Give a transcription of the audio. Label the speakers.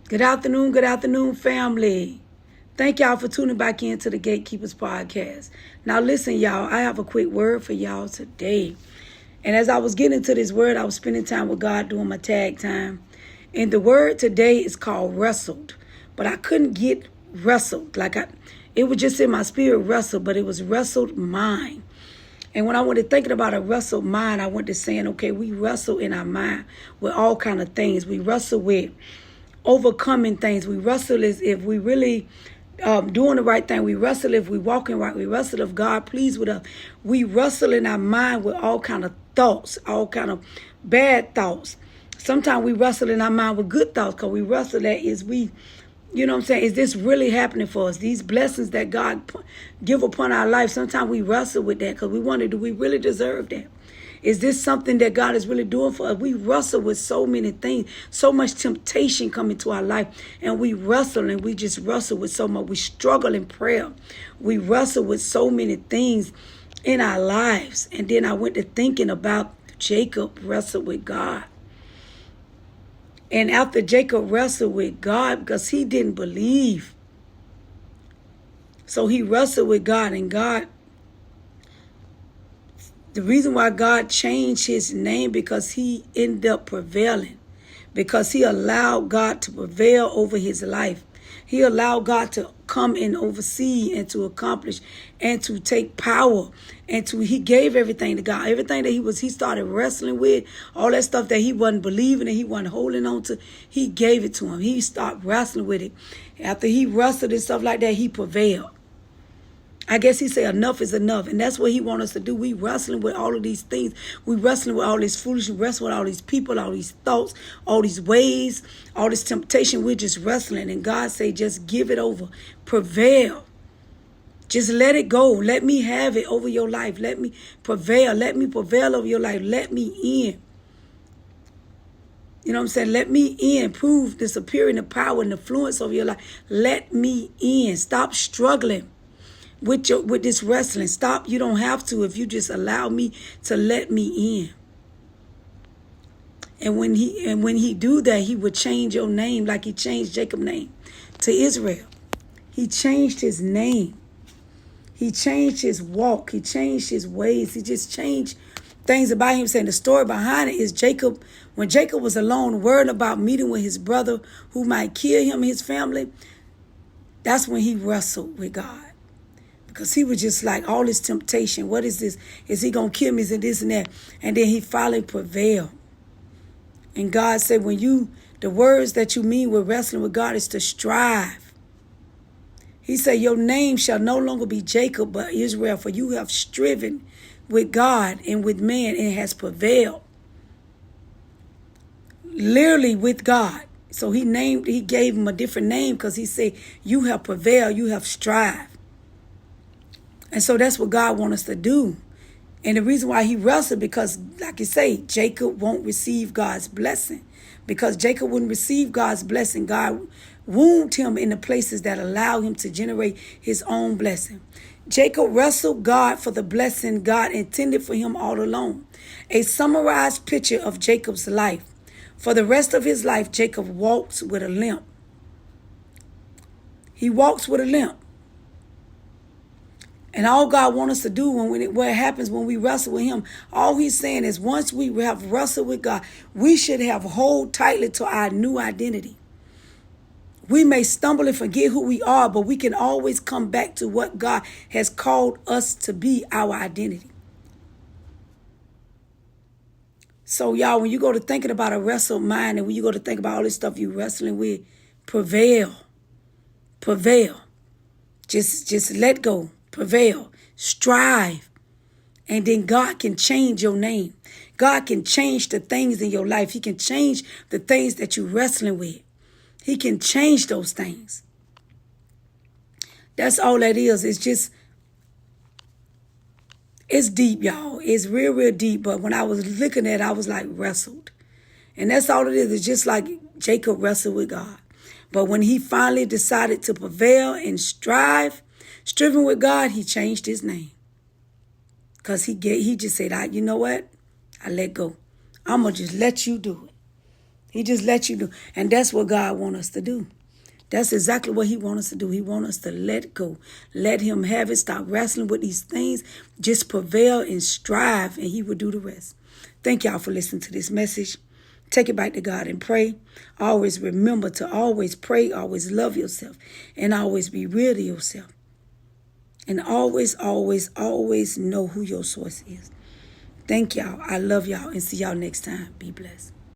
Speaker 1: Good afternoon, family. Thank y'all for tuning back into the Gatekeepers Podcast. Now, listen, y'all, I have a quick word for y'all today. And as I was getting into this word, I was spending time with God doing my tag time. And the word today is called wrestled. But I couldn't get wrestled. It was just in my spirit wrestled, but it was wrestled mind. And when I went to thinking about a wrestled mind, I went to saying, okay, we wrestle in our mind with all kind of things. We wrestle with overcoming things. We wrestle as if we really doing the right thing. We wrestle if we walking right. We wrestle if God pleased with us. We wrestle in our mind with all kind of thoughts, all kind of bad thoughts. Sometimes we wrestle in our mind with good thoughts because we wrestle that is we, you know what I'm saying, is this really happening for us? These blessings that God give upon our life, sometimes we wrestle with that because we wonder, do we really deserve that? Is this something that God is really doing for us? We wrestle with so many things, so much temptation coming to our life, and we wrestle and we just wrestle with so much. We struggle in prayer. We wrestle with so many things in our lives. And then I went to thinking about Jacob wrestled with God. And after Jacob wrestled with God, because he didn't believe, so he wrestled with God, and God, the reason why God changed his name, because he ended up prevailing, because he allowed God to prevail over his life. He allowed God to come and oversee and to accomplish and to take power he gave everything to God. Everything that he started wrestling with, all that stuff that he wasn't believing and he wasn't holding on to, he gave it to him. He started wrestling with it. After he wrestled and stuff like that, he prevailed. I guess he said enough is enough. And that's what he wants us to do. We wrestling with all of these things. We wrestling with all this foolishness, wrestling with all these people, all these thoughts, all these ways, all this temptation. We're just wrestling. And God say, just give it over. Prevail. Just let it go. Let me have it over your life. Let me prevail. Let me prevail over your life. Let me in. You know what I'm saying? Let me in. Prove the superior and the power and the influence of your life. Let me in. Stop struggling with this wrestling. Stop. You don't have to if you just allow me to let me in. And when he do that, he would change your name like he changed Jacob's name to Israel. He changed his name. He changed his walk. He changed his ways. He just changed things about him. Saying the story behind it is Jacob, when Jacob was alone, worried about meeting with his brother who might kill him and his family, that's when he wrestled with God. Because he was just like, all this temptation. What is this? Is he going to kill me? Is it this and that? And then he finally prevailed. And God said, the words that you mean with wrestling with God is to strive. He said, your name shall no longer be Jacob, but Israel, for you have striven with God and with man and has prevailed. Literally with God. So he gave him a different name because he said, you have prevailed, you have strived. And so that's what God wants us to do. And the reason why he wrestled, because like you say, Jacob won't receive God's blessing. Because Jacob wouldn't receive God's blessing, God wounded him in the places that allow him to generate his own blessing. Jacob wrestled God for the blessing God intended for him all along. A summarized picture of Jacob's life. For the rest of his life, Jacob walks with a limp. He walks with a limp. And all God wants us to do what happens when we wrestle with him, all he's saying is once we have wrestled with God, we should have hold tightly to our new identity. We may stumble and forget who we are, but we can always come back to what God has called us to be, our identity. So y'all, when you go to thinking about a wrestled mind and when you go to think about all this stuff you're wrestling with, prevail. Just let go. Prevail, strive, and then God can change your name. God can change the things in your life. He can change the things that you're wrestling with. He can change those things. That's all that is. It's deep, y'all. It's real, real deep. But when I was looking at it, I was like wrestled. And that's all it is. It's just like Jacob wrestled with God. But when he finally decided to prevail and striven with God, he changed his name. Because he just said, you know what? I let go. I'm going to just let you do it. He just let you do. And that's what God wants us to do. That's exactly what he wants us to do. He wants us to let go. Let him have it. Stop wrestling with these things. Just prevail and strive, and he will do the rest. Thank y'all for listening to this message. Take it back to God and pray. Always remember to always pray, always love yourself, and always be real to yourself. And always, always, always know who your source is. Thank y'all. I love y'all, and see y'all next time. Be blessed.